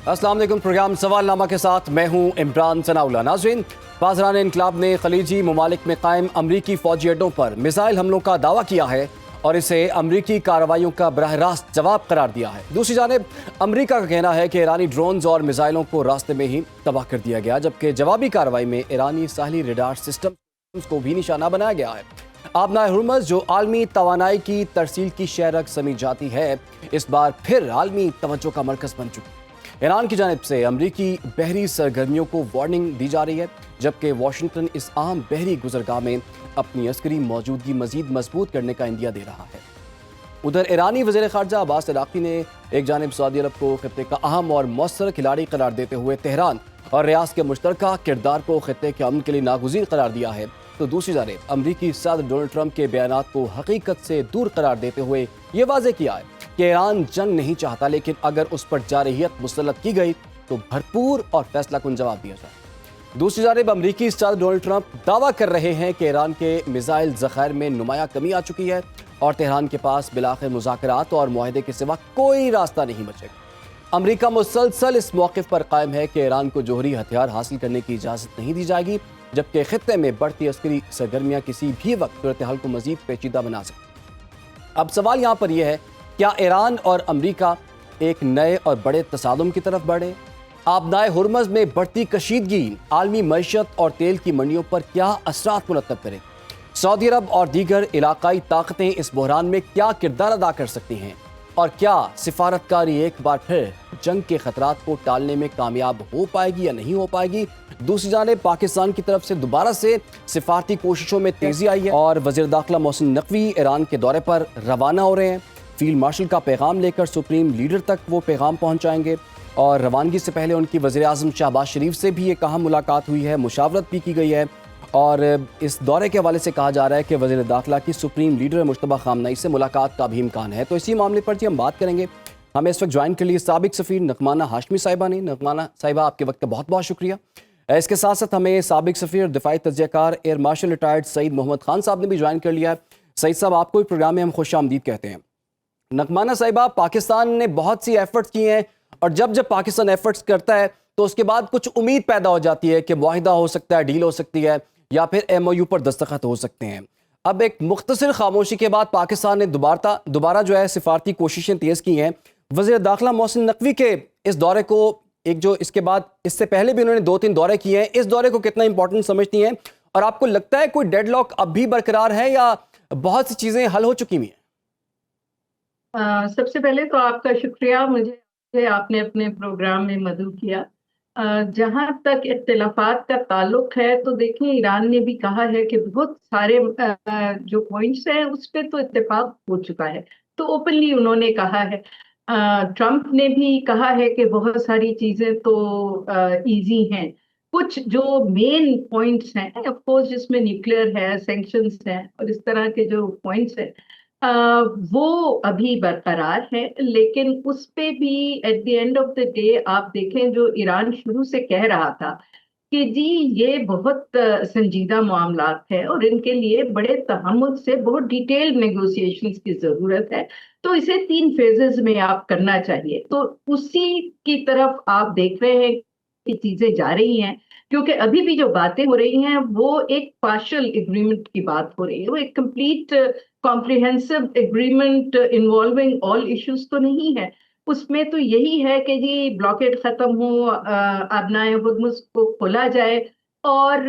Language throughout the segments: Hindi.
अस्सलाम वालेकुम। प्रोग्राम सवालनामा के साथ मैं हूं इमरान सनाउल्लाह। नाज़रीन, बाज़रान इनकलाब ने खलीजी ममालिक में कायम अमरीकी फौजी अड्डों पर मिसाइल हमलों का दावा किया है और इसे अमरीकी कार्रवाइयों का बराह रास्त जवाब करार दिया है। दूसरी जानिब अमरीका का कहना है कि ईरानी ड्रोन्स और मिसाइलों को रास्ते में ही तबाह कर दिया गया, जबकि जवाबी कार्रवाई में ईरानी साहली रडार सिस्टम को भी निशाना बनाया गया है। आबनाए हुर्मुज़, जो आलमी तवानाई की तरसील की शहरक समझी जाती है, इस बार फिर आलमी तवज्जो का मरकज़ बन चुकी है। ईरान की जानिब से अमरीकी बहरी सरगर्मियों को वार्निंग दी जा रही है, जबकि वाशिंगटन इस अहम बहरी गुजरगाह में अपनी अस्करी मौजूदगी मजीद मजबूत करने का इंदिया दे रहा है। उधर ईरानी वज़ीर ख़ारजा अब्बास अराक़ची ने एक जानिब सऊदी अरब को खित्ते का अहम और मौसर खिलाड़ी करार देते हुए तेहरान और रियाद के मुश्तरका किरदार को खित्ते के अमन के लिए नागुज़ीर करार दिया है, तो दूसरी जानिब अमरीकी सदर डोनाल्ड ट्रंप के बयानात को हकीकत से दूर करार देते हुए ये वाज़ेह किया है कि ईरान जंग नहीं चाहता, लेकिन अगर उस पर जारहियत मुसल्लत की गई तो भरपूर और फैसला कुन जवाब दिया जाए। दूसरी जानिब अमरीकी सदर डोनाल्ड ट्रंप दावा कर रहे हैं कि ईरान के मिसाइल ज़ख़ायर में नुमाया कमी आ चुकी है और तेहरान के पास बिलाखिर मुज़ाकरात और मुआहदे के सिवा कोई रास्ता नहीं बचेगा। अमरीका मुसलसल इस मौक़िफ़ पर कायम है कि ईरान को जोहरी हथियार हासिल करने की इजाज़त नहीं दी जाएगी, जबकि खित्ते में बढ़ती अस्करी सरगर्मियाँ किसी भी वक्त सूरत हाल को मज़ीद पेचीदा बना सकती। अब सवाल यहाँ पर यह है, क्या ईरान और अमरीका एक नए और बड़े तसादुम की तरफ बढ़े? आबनाए हुर्मुज़ में बढ़ती कशीदगी आलमी मईशत और तेल की मंडियों पर क्या असरात मुरतब करे? सऊदी अरब और दीगर इलाकाई ताकतें इस बहरान में क्या किरदार अदा कर सकती हैं? और क्या सिफारतकारी एक बार फिर जंग के खतरात को टालने में कामयाब हो पाएगी या नहीं हो पाएगी? दूसरी जानिब पाकिस्तान की तरफ से दोबारा से सिफारती कोशिशों में तेजी आई है और वज़ीर दाखिला मोहसिन नकवी ईरान के दौरे पर रवाना हो रहे हैं। फील्ड मार्शल का पैगाम लेकर सुप्रीम लीडर तक वो पैगाम पहुंचाएंगे और रवानगी से पहले उनकी वज़ीर आज़म शहबाज शरीफ से भी एक अहम मुलाकात हुई है, मुशावरत भी की गई है और इस दौरे के हवाले से कहा जा रहा है कि वज़ीर दाखिला की सुप्रीम लीडर मुश्तबा खामनई से मुलाकात का भी इम्कान है। तो इसी मामले पर जी हम बात करेंगे। हमें इस वक्त ज्वाइन के लिए साबिक सफ़ीर नगमाना हाशमी साहिबा ने। नगमाना साहिबा, आपके वक्त का बहुत बहुत शुक्रिया। इसके साथ साथ हमें साबिक सफ़ीर दिफाई तज्ज़ियाकार air marshal retired Saeed Mohammad Khan साहब ने भी ज्वाइन कर लिया है। सईद साहब, आपको भी प्रोग्राम में हम खुश आमदीद कहते हैं। नगमाना साहिबा, पाकिस्तान ने बहुत सी एफर्ट्स किए हैं और जब जब पाकिस्तान एफर्ट्स करता है तो उसके बाद कुछ उम्मीद पैदा हो जाती है कि मुआहिदा हो सकता है, डील हो सकती है या फिर MOU पर दस्तखत हो सकते हैं। अब एक मुख्तसर खामोशी के बाद पाकिस्तान ने दोबारा जो है सिफारती कोशिशें तेज़ की हैं। वज़ीर दाखिला मोहसिन नकवी के इस दौरे को एक जो इसके बाद इससे पहले भी उन्होंने 2-3 दौरे किए हैं, इस दौरे को कितना इंपॉर्टेंट समझती हैं और आपको लगता है कोई डेडलॉक अब भी बरकरार है या बहुत सी चीज़ें हल हो चुकी हैं? सबसे पहले तो आपका शुक्रिया, मुझे आपने अपने प्रोग्राम में मदऊ किया। जहाँ तक इख्तिलाफात का ताल्लुक है तो देखें, ईरान ने भी कहा है कि बहुत सारे जो पॉइंट्स हैं उस पर तो इत्तेफाक हो चुका है, तो ओपनली उन्होंने कहा है। ट्रंप ने भी कहा है कि बहुत सारी चीजें तो इजी हैं। कुछ जो मेन पॉइंट्स हैं, ऑफ कोर्स जिसमें न्यूक्लियर है, सैंक्शंस हैं और इस तरह के जो पॉइंट्स हैं, वो अभी बरकरार है। लेकिन उस पे भी at the end of the day आप देखें, जो ईरान शुरू से कह रहा था कि जी ये बहुत संजीदा मामलात है और इनके लिए बड़े तहम्मुल से बहुत डिटेल्ड नेगोशिएशंस की जरूरत है, तो इसे 3 फेजेस में आप करना चाहिए। तो उसी की तरफ आप देख रहे हैं कि चीजें जा रही हैं, क्योंकि अभी भी जो बातें हो रही हैं वो एक पार्शियल एग्रीमेंट की बात हो रही है, वो एक complete comprehensive agreement involving all issues तो नहीं है। उसमें तो यही है कि जी ब्लॉकेड खत्म हो, आबनाए हुर्मुज़ को खोला जाए और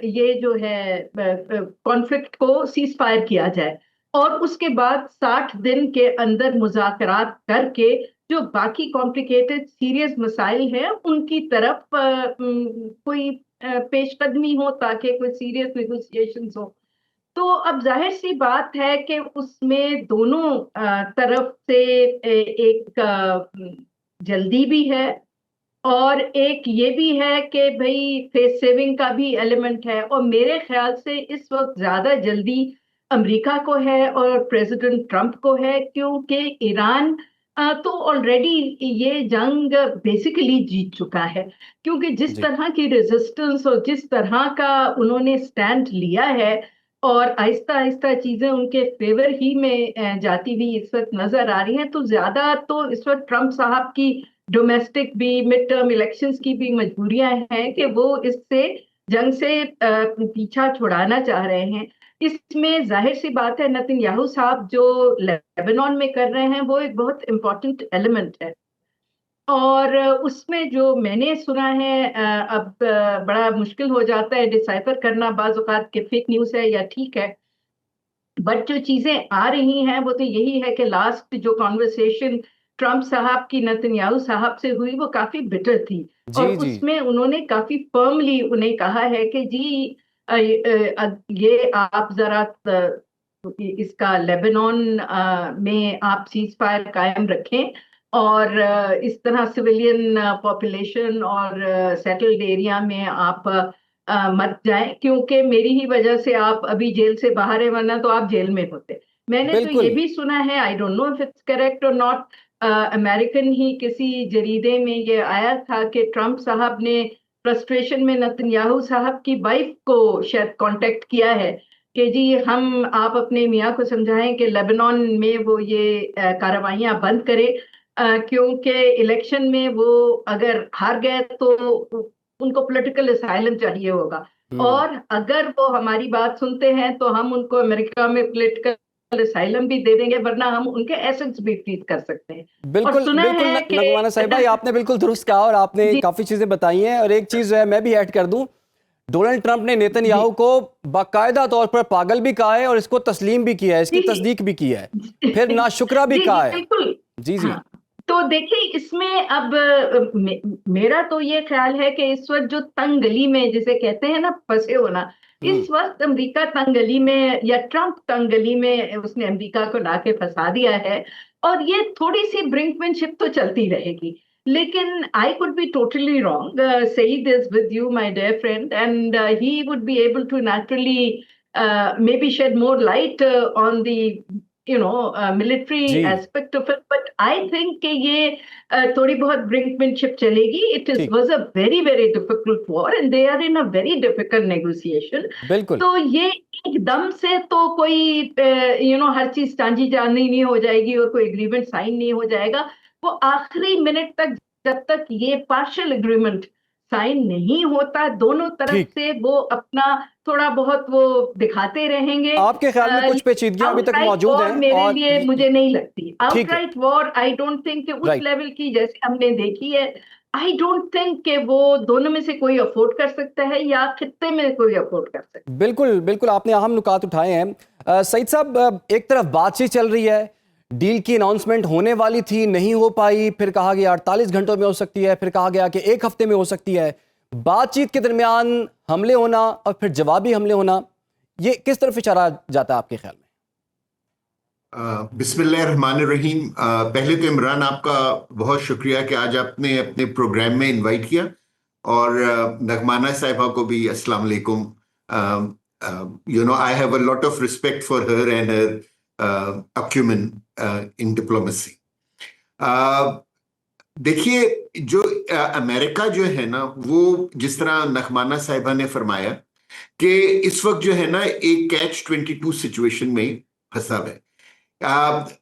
ये जो है कॉन्फ्लिक्ट को सीज फायर किया जाए और उसके बाद 60 दिन के अंदर मुज़ाकरात करके जो बाकी कॉम्प्लिकेटेड सीरियस मसाइल हैं उनकी तरफ कोई पेशकदमी हो, ताकि कोई सीरियस नेगोशिएशंस हो। तो अब जाहिर सी बात है कि उसमें दोनों तरफ से एक जल्दी भी है और एक ये भी है कि भाई फेस सेविंग का भी एलिमेंट है। और मेरे ख्याल से इस वक्त ज्यादा जल्दी अमेरिका को है और प्रेसिडेंट ट्रंप को है, क्योंकि ईरान तो ऑलरेडी ये जंग बेसिकली जीत चुका है, क्योंकि जिस जी। तरह की रेजिस्टेंस और जिस तरह का उन्होंने स्टैंड लिया है और आहिस्ता आहिस्ता चीजें उनके फेवर ही में जाती हुई इस वक्त नजर आ रही हैं। तो ज्यादा तो इस वक्त ट्रंप साहब की डोमेस्टिक भी, मिड टर्म इलेक्शंस की भी मजबूरियां हैं कि वो इससे जंग से पीछा छुड़ाना चाह रहे हैं। इसमें जाहिर सी बात है नेतन्याहू साहब जो लेबनान में कर रहे हैं वो एक बहुत इंपॉर्टेंट एलिमेंट है। और उसमें जो मैंने सुना है, अब बड़ा मुश्किल हो जाता है डिसाइफर करना बाज़ औक़ात कि फेक न्यूज़ है या ठीक है, बट जो चीजें आ रही हैं वो तो यही है कि लास्ट जो कॉन्वर्सेशन ट्रम्प साहब की नेतन्याहू साहब से हुई वो काफी बिटर थी। और जी जी। उसमें उन्होंने काफी फर्मली उन्हें कहा है कि जी ये आप जरा इसका लेबनान में आप सीज फायर कायम रखें, और इस तरह सिविलियन पॉपुलेशन और सेटल्ड एरिया में आप मत जाएं, क्योंकि मेरी ही वजह से आप अभी जेल से बाहर है, वरना तो आप जेल में होते। मैंने तो ये बिल्कुल। भी सुना है, I don't know if it's correct और नॉट, अमेरिकन ही किसी जरीदे में ये आया था कि ट्रम्प साहब ने फ्रस्ट्रेशन में नेतन्याहू साहब की वाइफ को शायद कांटेक्ट किया है कि जी हम आप अपने मियाँ को समझाएं कि लेबनान में वो ये कार्रवाइयां बंद करे, क्योंकि इलेक्शन में वो अगर हार गए तो उनको पॉलिटिकल असाइलम चाहिए होगा, हम्म। और अगर वो हमारी बात सुनते हैं तो हम उनको अमेरिका में पॉलिटिकल असाइलम भी दे देंगे, वरना हम उनके एसेट्स भी फ्रीज कर सकते हैं। और बिल्कुल सुना बिल्कुल है कि नगवाना साहिबा, ये आपने बिल्कुल दुरुस्त कहा और आपने जी काफी चीजें बताई हैं। और एक चीज है मैं भी ऐड कर दूं, डोनाल्ड ट्रंप ने जी नेतन्याहू को बाकायदा तौर पर पागल भी कहा है और इसको तस्लीम भी किया है, इसकी जी तस्दीक भी की है, फिर नाशुक्रा भी जी जी कहा है। बिल्कुल। जी जी। हाँ, तो देखिए इसमें अब मेरा तो ये ख्याल है कि इस वक्त जो तंगली में जिसे कहते हैं ना फंसे होना, हम्म। इस वक्त अमेरिका तंगली में या ट्रम्प तंगली में उसने अमेरिका को लाके फंसा दिया है। और ये थोड़ी सी ब्रिंकमैनशिप तो चलती रहेगी, लेकिन I could be totally wrong saying this with you my dear friend, and he would be able to naturally maybe shed more light on the military जी। aspect of it, but I think कि ये थोड़ी बहुत brinkmanship चलेगी। It is ठीक। was a very very difficult war and they are in a very difficult negotiation। बिल्कुल। तो ये एकदम से तो कोई हर चीज टांजी चांदी नहीं हो जाएगी और कोई एग्रीमेंट साइन नहीं हो जाएगा। वो आखिरी मिनट तक, जब तक ये पार्शियल एग्रीमेंट साइन नहीं होता दोनों तरफ ठीक। से, वो अपना थोड़ा बहुत वो दिखाते रहेंगे। आपके ख्याल में कुछ पेचीदगियां अभी तक आउटराइट मौजूद वॉर हैं मेरे और लिए मुझे नहीं लगती, ठीक है। Outright war I don't think कि उस राइट। लेवल की जैसे हमने देखी है, आई डोंट थिंक कि वो दोनों में से कोई अफोर्ड कर सकता है या खित्ते में कोई अफोर्ड कर सकता है। बिल्कुल बिल्कुल, आपने अहम नुकात उठाए हैं। सईद साहब, एक तरफ बातचीत चल रही है, डील की अनाउंसमेंट होने वाली थी, नहीं हो पाई, फिर कहा गया 48 घंटों में हो सकती है, फिर कहा गया कि एक हफ्ते में हो सकती है। बातचीत के दरमियान हमले होना और फिर जवाबी हमले होना, ये किस तरफ इशारा जाता है आपके ख्याल में? बिस्मिल्लाहिर्रहमानिर्रहीम। पहले तो इमरान आपका बहुत शुक्रिया कि आज आपने अपने प्रोग्राम में इनवाइट किया, और नगमाना साहिबा को भी अस्सलाम वालेकुम। I have a lot of respect for her and her acumen in diplomacy. देखिए, जो अमेरिका जो है ना, वो जिस तरह नगमाना साहिबा ने फरमाया कि इस वक्त जो है ना एक कैच 22 सिचुएशन में फंसा है।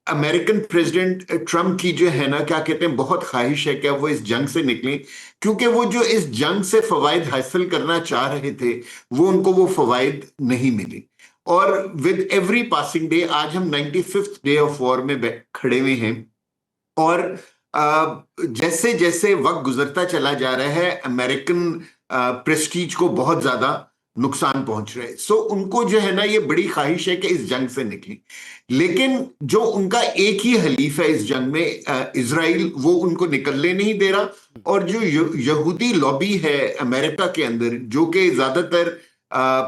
अमेरिकन प्रेसिडेंट ट्रम्प की जो है ना, क्या कहते हैं, बहुत ख्वाहिश है कि वो इस जंग से निकलें, क्योंकि वो जो इस जंग से फवायद हासिल करना चाह रहे थे वो उनको वो फवायद नहीं मिले। और विद एवरी पासिंग डे, आज हम 95th डे ऑफ वॉर में खड़े हुए हैं, और जैसे जैसे वक्त गुजरता चला जा रहा है अमेरिकन प्रेस्टीज को बहुत ज्यादा नुकसान पहुंच रहा है। सो उनको जो है ना ये बड़ी ख्वाहिश है कि इस जंग से निकलें, लेकिन जो उनका एक ही हलीफ है इस जंग में, इजराइल, वो उनको निकलने नहीं दे रहा। और जो यहूदी लॉबी है अमेरिका के अंदर, जो कि ज्यादातर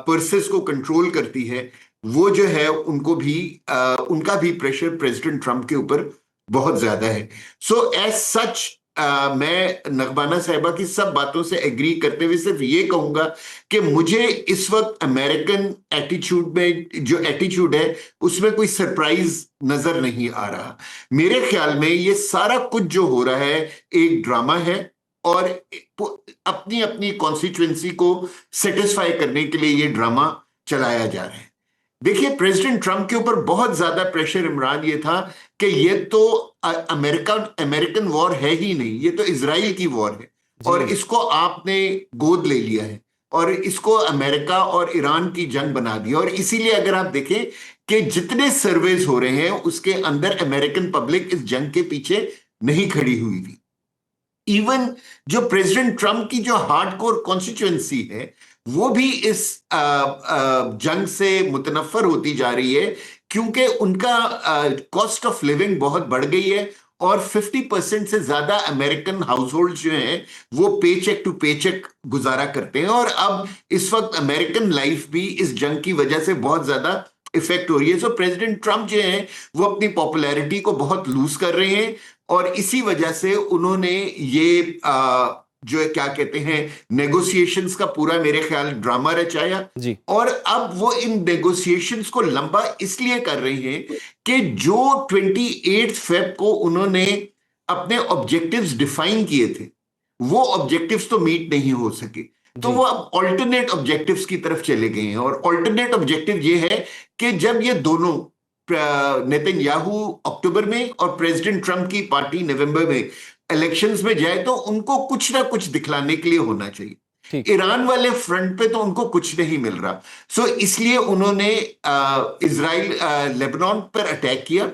पर्सेस को कंट्रोल करती है, वो जो है उनको भी उनका भी प्रेशर प्रेसिडेंट ट्रम्प के ऊपर बहुत ज्यादा है। सो एज सच मैं नगमाना साहिबा की सब बातों से एग्री करते हुए सिर्फ ये कहूंगा कि मुझे इस वक्त अमेरिकन एटीट्यूड में जो एटीट्यूड है उसमें कोई सरप्राइज नजर नहीं आ रहा। मेरे ख्याल में ये सारा कुछ जो हो रहा है एक ड्रामा है, और अपनी अपनी कॉन्स्टिट्यूएंसी को सेटिस्फाई करने के लिए ये ड्रामा चलाया जा रहा है। देखिए, प्रेसिडेंट ट्रंप के ऊपर बहुत ज्यादा प्रेशर इमरान ये था कि ये तो अमेरिकन वॉर है ही नहीं, ये तो इजराइल की वॉर है और जी इसको आपने गोद ले लिया है और इसको अमेरिका और ईरान की जंग बना दी। और इसीलिए अगर आप देखें कि जितने सर्वेज हो रहे हैं उसके अंदर अमेरिकन पब्लिक इस जंग के पीछे नहीं खड़ी हुई थी। इवन जो प्रेसिडेंट ट्रंप की जो हार्डकोर कॉन्स्टिट्यूएंसी है वो भी इस जंग से मुतनफर होती जा रही है, क्योंकि उनका कॉस्ट ऑफ लिविंग बहुत बढ़ गई है और 50% से ज्यादा अमेरिकन हाउस होल्ड जो हैं वो पे चेक टू पे चेक गुजारा करते हैं। और अब इस वक्त अमेरिकन लाइफ भी इस जंग की वजह से बहुत ज्यादा इफेक्ट हो रही है। सो प्रेसिडेंट ट्रंप जो है वो अपनी पॉपुलैरिटी को बहुत लूज कर रहे हैं और इसी वजह से उन्होंने ये जो है क्या कहते हैं नेगोशिएशंस का पूरा मेरे ख्याल ड्रामा रचाया जी और अब वो इन नेगोशिएशंस को लंबा इसलिए कर रहे हैं कि जो 28 फेब को उन्होंने अपने ऑब्जेक्टिव्स डिफाइन किए थे वो ऑब्जेक्टिव्स तो मीट नहीं हो सके, तो जी वो अब ऑल्टरनेट ऑब्जेक्टिव्स की तरफ चले गए हैं। और ऑल्टरनेट ऑब्जेक्टिव ये है कि जब ये दोनों नेतन्याहू अक्टूबर में और प्रेसिडेंट ट्रंप की पार्टी नवंबर में इलेक्शंस में जाए तो उनको कुछ ना कुछ दिखलाने के लिए होना चाहिए। ठीक ईरान वाले फ्रंट पे तो उनको कुछ नहीं मिल रहा, सो इसलिए उन्होंने इजराइल लेबनान पर अटैक किया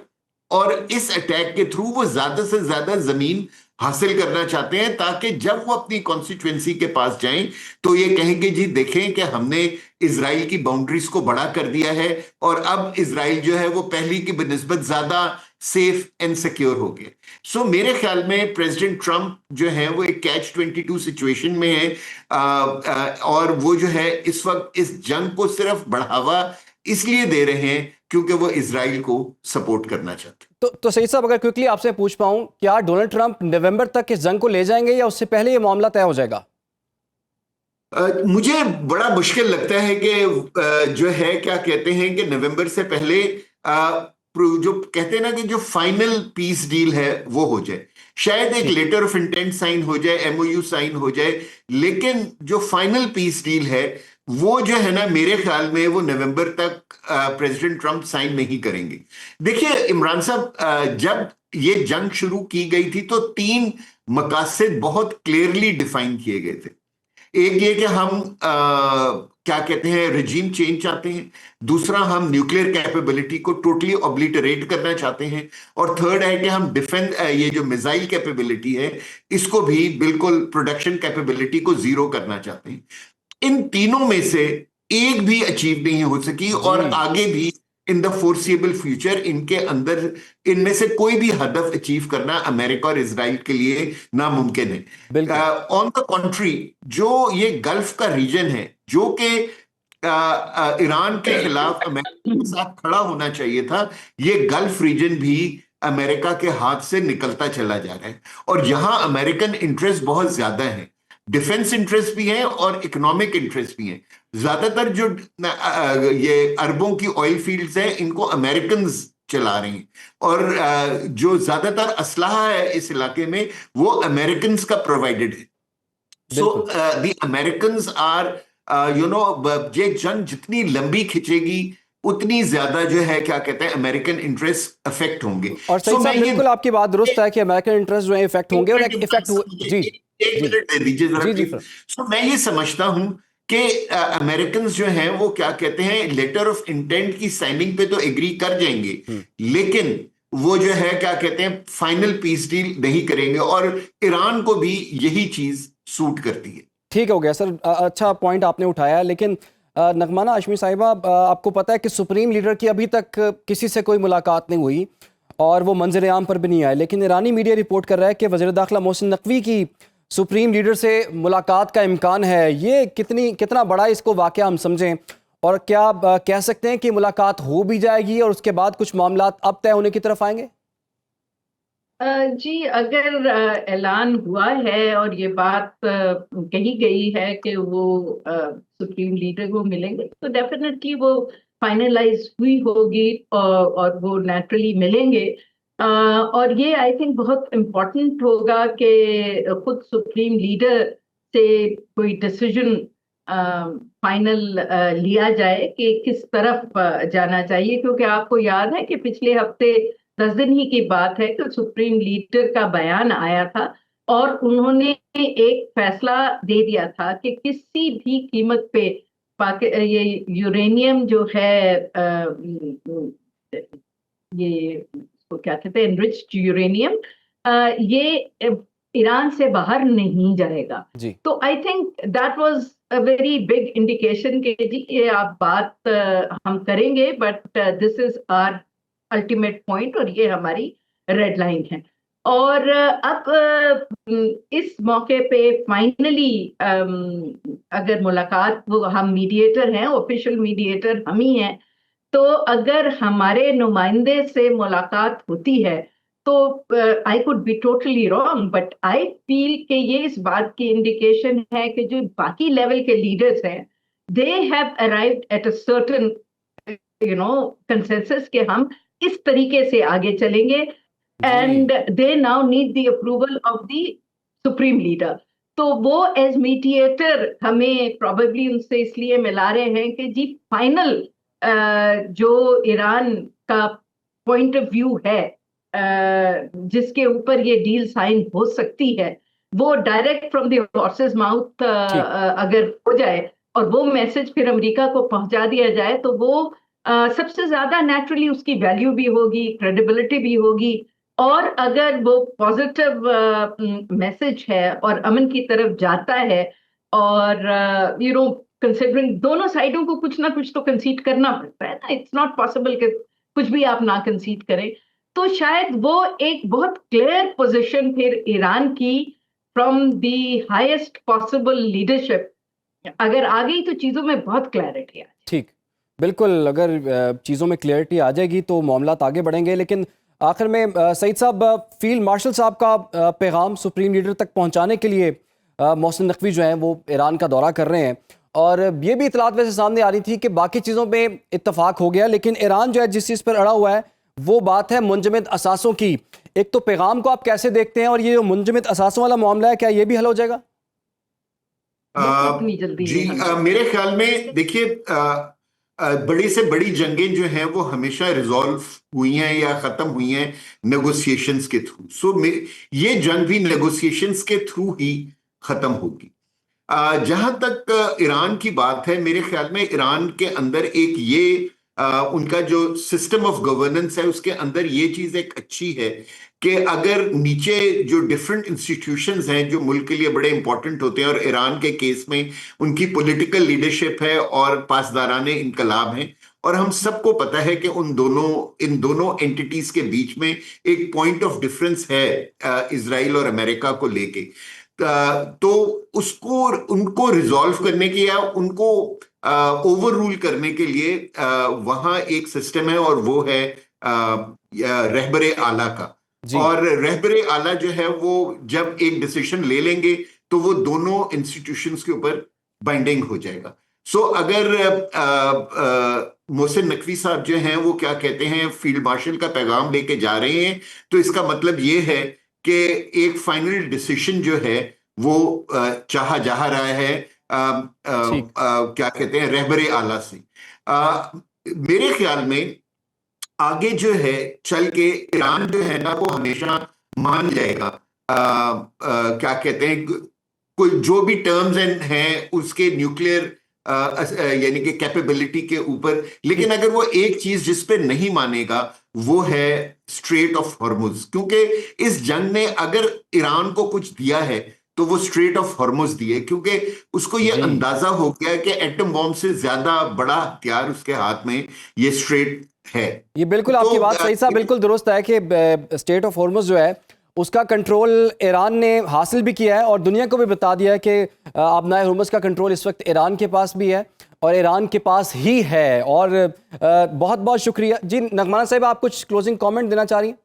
और इस अटैक के थ्रू वो ज्यादा से ज्यादा जमीन हासिल करना चाहते हैं ताकि जब वो अपनी कॉन्स्टिट्यूएंसी के पास जाएं तो ये कहेंगे जी देखें कि हमने इजराइल की बाउंड्रीज को बड़ा कर दिया है और अब इजराइल जो है वो पहली की बनिस्बत ज्यादा सेफ एंड सिक्योर हो गया। सो मेरे ख्याल में प्रेसिडेंट ट्रंप जो है वो एक कैच 22 सिचुएशन में है और वो जो है इस वक्त इस जंग को सिर्फ बढ़ावा इसलिए दे रहे हैं क्योंकि वो इजराइल को सपोर्ट करना चाहते हैं। तो सईद साहब, अगर क्विकली आपसे पूछ पाऊं, क्या डोनाल्ड ट्रंप नवंबर तक इस जंग को ले जाएंगे या उससे पहले ये मामला तय हो जाएगा? मुझे बड़ा मुश्किल लगता है कि जो है क्या कहते हैं कि नवंबर से पहले जो कहते हैं ना कि जो फाइनल पीस डील है वो हो जाए, शायद एक लेटर ऑफ इंटेंट साइन हो जाए, एमओयू साइन हो जाए, लेकिन जो फाइनल पीस डील है वो जो है ना मेरे ख्याल में वो नवंबर तक प्रेसिडेंट ट्रंप साइन नहीं करेंगे। देखिए इमरान साहब, जब ये जंग शुरू की गई थी तो 3 मकासद बहुत क्लियरली डिफाइन किए गए थे। एक ये कि हम क्या कहते हैं रिजीम चेंज चाहते हैं, दूसरा हम न्यूक्लियर कैपेबिलिटी को टोटली ऑब्लिटरेट करना चाहते हैं और थर्ड है कि हम डिफेंस ये जो मिसाइल कैपेबिलिटी है इसको भी बिल्कुल प्रोडक्शन कैपेबिलिटी को जीरो करना चाहते हैं। इन तीनों में से एक भी अचीव नहीं हो सकी और आगे भी इन द फोर्सिएबल फ्यूचर इनके अंदर इनमें से कोई भी हदफ अचीव करना अमेरिका और इजराइल के लिए नामुमकिन है। ऑन द कॉन्ट्री, जो ये गल्फ का रीजन है जो कि ईरान के खिलाफ अमेरिका के साथ खड़ा होना चाहिए था, ये गल्फ रीजन भी अमेरिका के हाथ से निकलता चला जा रहा है और यहां अमेरिकन इंटरेस्ट बहुत ज्यादा है, डिफेंस इंटरेस्ट भी है और इकोनॉमिक इंटरेस्ट भी है। ज्यादातर जो ये अरबों की ऑयल फील्ड्स हैं इनको अमेरिकन चला रहे हैं और जो ज्यादातर असलहा है इस इलाके में वो अमेरिकन का प्रोवाइडेड है। सो द अमेरिकन आर ये जंग जितनी लंबी खिंचेगी उतनी ज्यादा जो है क्या कहते हैं अमेरिकन इंटरेस्ट अफेक्ट होंगे। और सही साहब, बिल्कुल आपकी बात दुरुस्त है कि अमेरिकन इंटरेस्ट जो है इफेक्ट होंगे और इफेक्ट जी एक मिनट दे दीजिए जरा। सो मैं ये समझता हूं कि अमेरिकन जो हैं वो क्या कहते हैं लेटर ऑफ इंटेंट की साइनिंग पे तो एग्री कर जाएंगे लेकिन वो जो है क्या कहते हैं फाइनल पीस डील नहीं करेंगे और ईरान को भी यही चीज सूट करती है। ठीक हो गया सर, अच्छा पॉइंट आपने उठाया। लेकिन नगमाना हाशमी साहिबा, आपको पता है कि सुप्रीम लीडर की अभी तक किसी से कोई मुलाकात नहीं हुई और वो मंजर आम पर भी नहीं आए, लेकिन ईरानी मीडिया रिपोर्ट कर रहा है कि वज़ीर दाखिला मोहसिन नकवी की सुप्रीम लीडर से मुलाकात का इम्कान है। ये कितना बड़ा इसको वाक़या हम समझें और क्या कह सकते हैं कि मुलाकात हो भी जाएगी और उसके बाद कुछ मामला अब तय होने की तरफ आएंगे? जी, अगर ऐलान हुआ है और ये बात कही गई है कि वो सुप्रीम लीडर को मिलेंगे तो डेफिनेटली वो फाइनलाइज हुई होगी और वो नेचुरली मिलेंगे। और ये आई थिंक बहुत इम्पोर्टेंट होगा कि खुद सुप्रीम लीडर से कोई डिसीजन फाइनल लिया जाए कि किस तरफ जाना चाहिए, क्योंकि आपको याद है कि पिछले हफ्ते 10 दिन ही की बात है कि सुप्रीम लीडर का बयान आया था और उन्होंने एक फैसला दे दिया था कि किसी भी कीमत पे ये यूरेनियम जो है ये इसको क्या कहते हैं, एनरिच्ड यूरेनियम, ये ईरान से बाहर नहीं जाएगा। जी तो I think that was a very big indication कि जी ये आप बात हम करेंगे, but this is our ultimate point और ये हमारी रेड लाइन है। और अब इस मौके पे फाइनली अगर मुलाकात, वो हम मीडिएटर हैं, ऑफिशियल मीडिएटर हम ही हैं, तो अगर हमारे नुमाइंदे से मुलाकात होती है तो I could be totally wrong, but I feel कि ये इस बात की इंडिकेशन है कि जो बाकी लेवल के लीडर्स हैं, they have arrived at a certain consensus कि हम इस तरीके से आगे चलेंगे, and they now need the approval of the supreme leader. तो वो एज मीडिएटर हमें प्रोबेबली उनसे इसलिए मिला रहे हैं कि जी फाइनल जो ईरान का पॉइंट ऑफ व्यू है, जिसके ऊपर ये डील साइन हो सकती है, वो direct from the horses mouth अगर हो जाए और वो मैसेज फिर अमेरिका को पहुंचा दिया जाए, तो वो सबसे ज्यादा नेचुरली उसकी वैल्यू भी होगी, क्रेडिबिलिटी भी होगी। और अगर वो पॉजिटिव मैसेज है और अमन की तरफ जाता है, और कंसिडरिंग दोनों साइडों को कुछ ना कुछ तो कंसीड करना पड़ता है ना, इट्स नॉट पॉसिबल कि कुछ भी आप ना कंसीड करें, तो शायद वो एक बहुत क्लियर पोजीशन फिर ईरान की from the highest possible leadership अगर आ गई तो चीजों में बहुत क्लैरिटी आ जाए। ठीक, बिल्कुल, अगर चीज़ों में क्लैरिटी आ जाएगी तो मामलात आगे बढ़ेंगे। लेकिन आखिर में सईद साहब, फील्ड मार्शल साहब का पैगाम सुप्रीम लीडर तक पहुंचाने के लिए मोहसिन नकवी जो हैं वो ईरान का दौरा कर रहे हैं, और ये भी इतलात वैसे सामने आ रही थी कि बाकी चीज़ों पे इत्तफाक हो गया, लेकिन ईरान जो है जिस चीज़ पर अड़ा हुआ है वो बात है मुंजमद असासों की। एक तो पैगाम को आप कैसे देखते हैं, और ये जो मुंजमद असासों वाला मामला है, क्या ये भी हल हो जाएगा? इतनी जल्दी जी, मेरे ख्याल में देखिए, बड़ी से बड़ी जंगें जो हैं वो हमेशा रिजॉल्व हुई हैं या खत्म हुई हैं नेगोशिएशंस के थ्रू। सो ये जंग भी नेगोशिएशंस के थ्रू ही खत्म होगी। जहां तक ईरान की बात है, मेरे ख्याल में ईरान के अंदर एक ये उनका जो सिस्टम ऑफ गवर्नेंस है उसके अंदर ये चीज एक अच्छी है कि अगर नीचे जो डिफरेंट इंस्टीट्यूशंस हैं जो मुल्क के लिए बड़े इंपॉर्टेंट होते हैं, और ईरान के केस में उनकी पॉलिटिकल लीडरशिप है और पासदाराने इनकलाब हैं, और हम सबको पता है कि इन दोनों एंटिटीज के बीच में एक पॉइंट ऑफ डिफरेंस है इजराइल और अमेरिका को लेके, तो उनको रिजॉल्व करने के या उनको ओवर रूल करने के लिए वहां एक सिस्टम है, और वो है रहबरे आला का। और रहबरे आला जो है वो जब एक डिसीजन ले लेंगे तो वो दोनों इंस्टीट्यूशंस के ऊपर बाइंडिंग हो जाएगा। सो अगर मोहसिन नकवी साहब जो हैं वो क्या कहते हैं, फील्ड मार्शल का पैगाम लेके जा रहे हैं, तो इसका मतलब ये है कि एक फाइनल डिसीजन जो है वो चाहा जा रहा है क्या कहते हैं, रहबरे आला से। मेरे ख्याल में आगे जो है चल के ईरान जो है ना वो हमेशा मान जाएगा क्या कहते हैं, कोई जो भी टर्म्स हैं उसके न्यूक्लियर यानी कि कैपेबिलिटी के ऊपर, लेकिन अगर वो एक चीज जिस पे नहीं मानेगा वो है स्ट्रेट ऑफ हॉर्मुज, क्योंकि इस जंग ने अगर ईरान को कुछ दिया है तो वो स्ट्रेट ऑफ हॉर्मुज दिए, क्योंकि उसको ये अंदाजा हो गया कि एटम बॉम्ब से ज्यादा बड़ा हथियार उसके हाथ में ये स्ट्रेट है। ये बिल्कुल तो आपकी बात सही साहब बिल्कुल दुरुस्त है कि स्टेट ऑफ हॉर्मुज जो है उसका कंट्रोल ईरान ने हासिल भी किया है, और दुनिया को भी बता दिया है कि आबनाए हॉर्मुज का कंट्रोल इस वक्त ईरान के पास भी है और ईरान के पास ही है। और बहुत बहुत शुक्रिया जी। नगमाना साहब, आप कुछ क्लोजिंग कमेंट देना चाह रही हैं?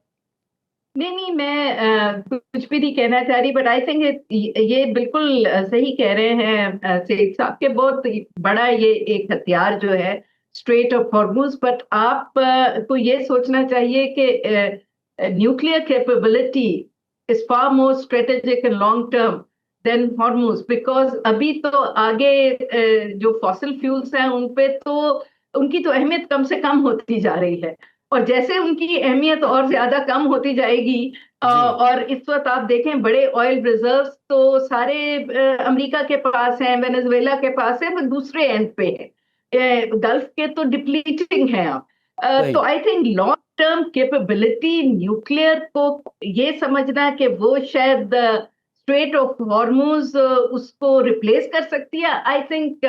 नहीं, मैं कुछ भी नहीं कहना चाह रही, बट आई थिंक ये बिल्कुल सही कह रहे हैं सईद साहब के, बहुत बड़ा ये एक हथियार जो है स्ट्रेट ऑफ हॉर्मुज। बट आप को ये सोचना चाहिए कि nuclear capability is far more strategic and long term than Hormuz, because अभी तो आगे जो फॉसिल फ्यूल्स हैं उन पे तो उनकी तो अहमियत कम से कम होती जा रही है, और जैसे उनकी अहमियत और ज्यादा कम होती जाएगी और इस वक्त आप देखें बड़े ऑयल रिजर्व्स तो सारे अमेरिका के पास हैं, वेनेजुएला के पास है, पर दूसरे एंड पे है, गल्फ के तो डिप्लीटिंग है अब। सही। तो I think long term capability nuclear को ये समझना कि वो शायद स्ट्रेट ऑफ हॉर्मुज उसको रिप्लेस कर सकती है, I think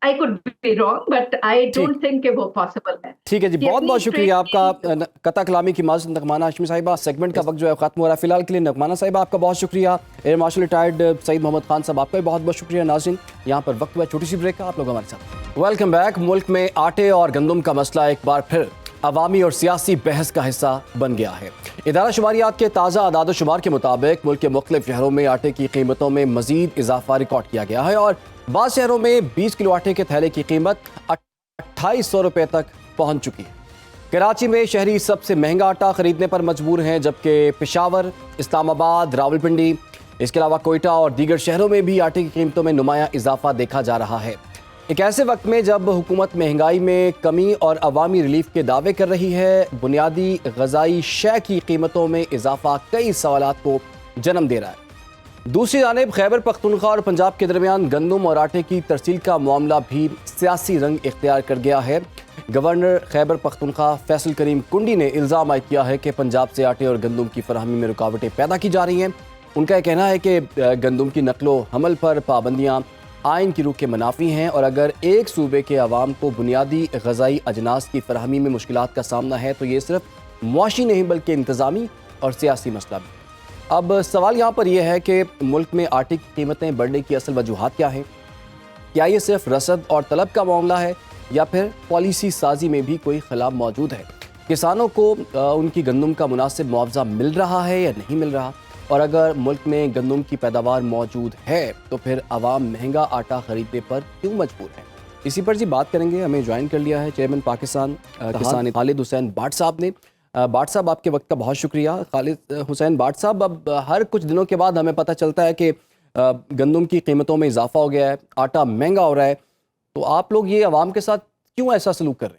I could be wrong but I don't think कि वो पॉसिबल है। ठीक है जी, बहुत बहुत शुक्रिया आपका कता कलामी की माज़रत नगमाना हाशमी साहिबा। सेगमेंट का वक्त जो है खत्म हो रहा है फिलहाल के लिए। नगमाना साहिबा आपका बहुत शुक्रिया। Air marshal retired Saeed Mohammad Khan sahab आपका भी बहुत बहुत शुक्रिया। नाज़रीन यहाँ पर वक्त हुआ छोटी सी ब्रेक का, आप लोग हमारे साथ। Welcome back. मुल्क में आटे और गंदम का मसला एक बार फिर अवामी और सियासी बहस का हिस्सा बन गया है। इदारा शुमारियात के ताज़ा आदाद शुमार के मुताबिक मुल्क के मुख्तलिफ शहरों में आटे की कीमतों में मजीद इजाफा रिकॉर्ड किया गया है और बाज़ शहरों में 20 किलो आटे के थैले की कीमत 2800 रुपये तक पहुंच चुकी है। कराची में शहरी सबसे महंगा आटा खरीदने पर मजबूर हैं, जबकि पेशावर, इस्लामाबाद, रावलपिंडी, इसके अलावा कोयटा और दीगर शहरों में भी आटे की कीमतों में नुमाया इजाफा देखा जा रहा है। एक ऐसे वक्त में जब हुकूमत महंगाई में कमी और अवामी रिलीफ के दावे कर रही है, बुनियादी ग़िज़ाई शय की कीमतों में इजाफा कई सवालात को जन्म दे रहा है। दूसरी जानिब खैबर पख्तूनख्वा और पंजाब के दरमियान गंदम और आटे की तरसील का मामला भी सियासी रंग इख्तियार कर गया है। गवर्नर खैबर पख्तूनख्वा फैसल करीम कुंडी ने इल्ज़ाम आयद किया है कि पंजाब से आटे और गंदम की फराहमी में रुकावटें पैदा की जा रही हैं। उनका यह कहना है कि गंदम की नकलो हमल पर पाबंदियाँ आइन की रूह के मुनाफी हैं और अगर एक सूबे के अवाम को बुनियादी ग़िज़ाई अजनास की फराहमी में मुश्किलात का सामना है तो ये सिर्फ मुआशी नहीं बल्कि इंतज़ामी और सियासी मसला भी। अब सवाल यहाँ पर यह है कि मुल्क में आटे की कीमतें बढ़ने की असल वजूहात क्या हैं? क्या ये सिर्फ रसद और तलब का मामला है या फिर पॉलिसी साजी में भी कोई खलाफ मौजूद है? किसानों को उनकी गंदम का मुनासिब मुआवजा मिल रहा है या नहीं मिल रहा? और अगर मुल्क में गंदम की पैदावार मौजूद है तो फिर आवाम महंगा आटा खरीदने पर क्यों मजबूर है? इसी पर जी बात करेंगे। हमें ज्वाइन कर लिया है चेयरमैन पाकिस्तान किसान खालिद हुसैन बाट साहब ने। बाट साहब आपके वक्त का बहुत शुक्रिया। खालिद हुसैन बाट साहब, अब हर कुछ दिनों के बाद हमें पता चलता है कि गंदम की कीमतों में इजाफा हो गया है, आटा महंगा हो रहा है, तो आप लोग ये अवाम के साथ क्यों ऐसा सलूक कर रहे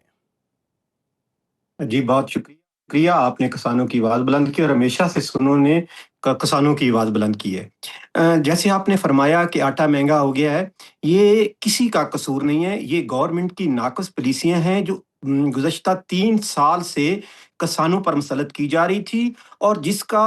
हैं? जी बहुत शुक्रिया, आपने किसानों की आवाज़ बुलंद की और हमेशा से सुनों ने किसानों की आवाज़ बुलंद की है। जैसे आपने फरमाया कि आटा महंगा हो गया है, ये किसी का कसूर नहीं है, ये गवर्नमेंट की नाक़िस पॉलिसियाँ हैं जो गुज़श्ता 3 साल से किसानों पर मुसल्लत की जा रही थी और जिसका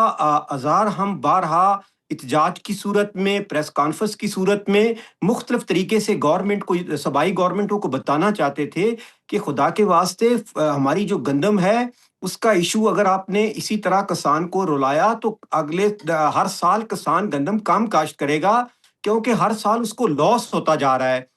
आज़ार हम बारहा इत्जाज की सूरत में, प्रेस कॉन्फ्रेंस की सूरत में मुख्तलिफ तरीके से गवर्नमेंट को, सूबाई गवर्नमेंटों को बताना चाहते थे कि खुदा के वास्ते हमारी जो गंदम है उसका इशू अगर आपने इसी तरह किसान को रुलाया तो अगले हर साल किसान गंदम कम काश्त करेगा क्योंकि हर साल उसको लॉस होता जा रहा है।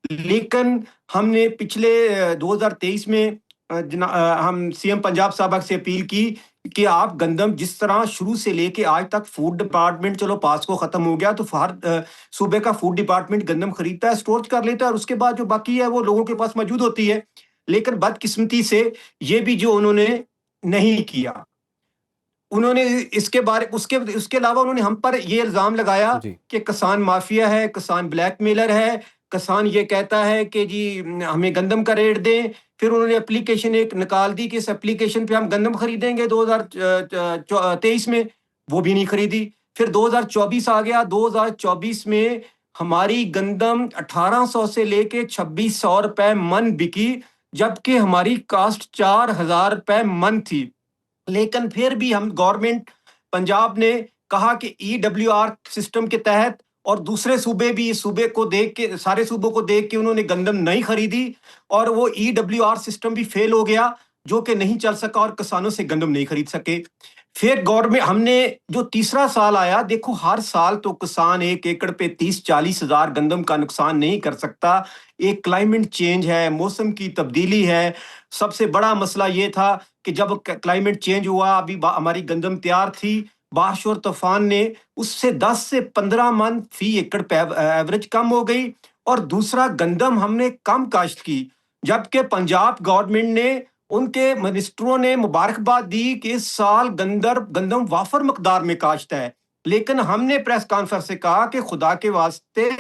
लेकिन हमने पिछले 2023 में हम सीएम पंजाब साहब से अपील की कि आप गंदम जिस तरह शुरू से लेके आज तक फूड डिपार्टमेंट, चलो पास को खत्म हो गया तो हर सूबे का फूड डिपार्टमेंट गंदम खरीदता है, स्टोर कर लेता है और उसके बाद जो बाकी है वो लोगों के पास मौजूद होती है। लेकिन बदकिस्मती से ये भी जो उन्होंने नहीं किया, उन्होंने इसके बारे उसके अलावा उन्होंने हम पर ये इल्जाम लगाया कि किसान माफिया है, किसान ब्लैकमेलर है, किसान ये कहता है कि जी हमें गंदम का रेट दें। फिर उन्होंने एप्लीकेशन एक निकाल दी कि इस एप्लीकेशन पे हम गंदम खरीदेंगे 2023 में, वो भी नहीं खरीदी। फिर 2024 आ गया, 2024 में हमारी गंदम 1800 से लेके 2600 रुपए मन बिकी जबकि हमारी कास्ट 4000 रुपए मन थी। लेकिन फिर भी हम गवर्नमेंट पंजाब ने कहा कि EWR सिस्टम के तहत और दूसरे सूबे भी इस सूबे को देख के, सारे सूबों को देख के उन्होंने गंदम नहीं खरीदी और वो EWR सिस्टम भी फेल हो गया जो कि नहीं चल सका और किसानों से गंदम नहीं खरीद सके। फिर गवर्नमेंट हमने जो तीसरा साल आया, देखो हर साल तो किसान 1 एकड़ पे 30-40 हज़ार गंदम का नुकसान नहीं कर सकता। एक क्लाइमेट चेंज है, मौसम की तब्दीली है। सबसे बड़ा मसला ये था कि जब क्लाइमेट चेंज हुआ, अभी हमारी गंदम तैयार थी, बारिश और तूफान ने उससे 10 से 15 मन फी एकड़ पे एवरेज कम हो गई और दूसरा गंदम हमने कम काश्त की, जबकि पंजाब गवर्नमेंट ने, उनके मिनिस्टरों ने मुबारकबाद दी कि इस साल गंदम वाफर मकदार में काश्त है। लेकिन हमने प्रेस कॉन्फ्रेंस से कहा कि खुदा के वास्ते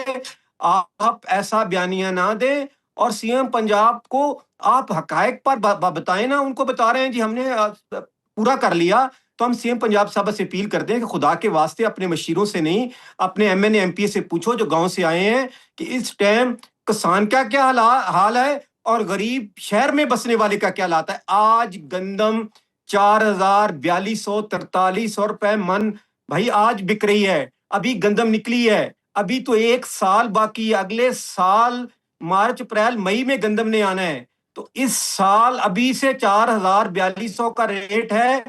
आप ऐसा बयानिया ना दें और सीएम पंजाब को आप हकायक पर बताएं ना। उनको बता रहे हैं जी हमने पूरा कर लिया, तो हम सीएम पंजाब साहब से अपील करते हैं कि खुदा के वास्ते अपने मशीरों से नहीं, अपने एमएनए एमपी से पूछो जो गांव से आए हैं कि इस टाइम किसान का क्या हाल है और गरीब शहर में बसने वाले का क्या हालात है। आज गंदम 4,4243 रुपए मन भाई आज बिक रही है। अभी गंदम निकली है, अभी तो 1 साल बाकी है, अगले साल मार्च अप्रैल मई में गंदम ने आना है। तो इस साल अभी से 4,4200 का रेट है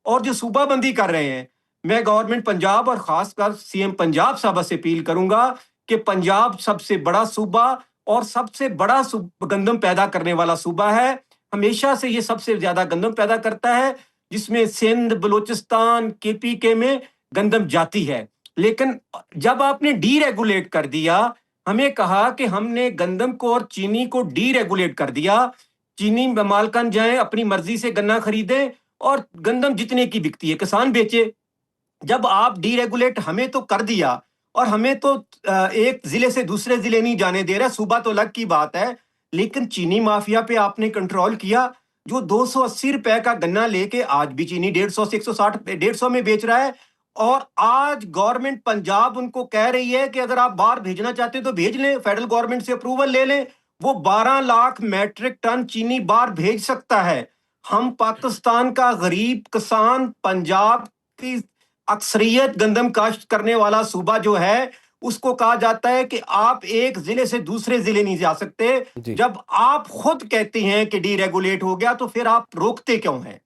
और जो सूबा बंदी कर रहे हैं, मैं गवर्नमेंट पंजाब और खासकर सीएम पंजाब साहब से अपील करूंगा कि पंजाब सबसे बड़ा सूबा और सबसे बड़ा गंदम पैदा करने वाला सूबा है। हमेशा से ये सबसे ज्यादा गंदम पैदा करता है, जिसमें सिंध, बलूचिस्तान, केपीके में गंदम जाती है। लेकिन जब आपने डीरेगुलेट कर दिया, हमें कहा कि हमने गंदम को और चीनी को डीरेगुलेट कर दिया, चीनी मालकान जाएं अपनी मर्जी से गन्ना खरीदें और गंदम जितने की बिकती है किसान बेचे। जब आप डीरेगुलेट हमें तो कर दिया और हमें तो एक जिले से दूसरे जिले नहीं जाने दे रहा, सूबा तो अलग की बात है, लेकिन चीनी माफिया पे आपने कंट्रोल किया। जो 280 रुपए का गन्ना लेके आज भी चीनी 150 से 160 150 में बेच रहा है और आज गवर्नमेंट पंजाब उनको कह रही है कि अगर आप बाहर भेजना चाहते हैं तो भेज लें, फेडरल गवर्नमेंट से अप्रूवल ले लें। वो 12 लाख मैट्रिक टन चीनी बाहर भेज सकता है। हम पाकिस्तान का गरीब किसान, पंजाब की अक्सरियत गंदम काश्त करने वाला सूबा जो है, उसको कहा जाता है कि आप एक जिले से दूसरे जिले नहीं जा सकते। जब आप खुद कहते हैं कि डीरेगुलेट हो गया तो फिर आप रोकते क्यों हैं?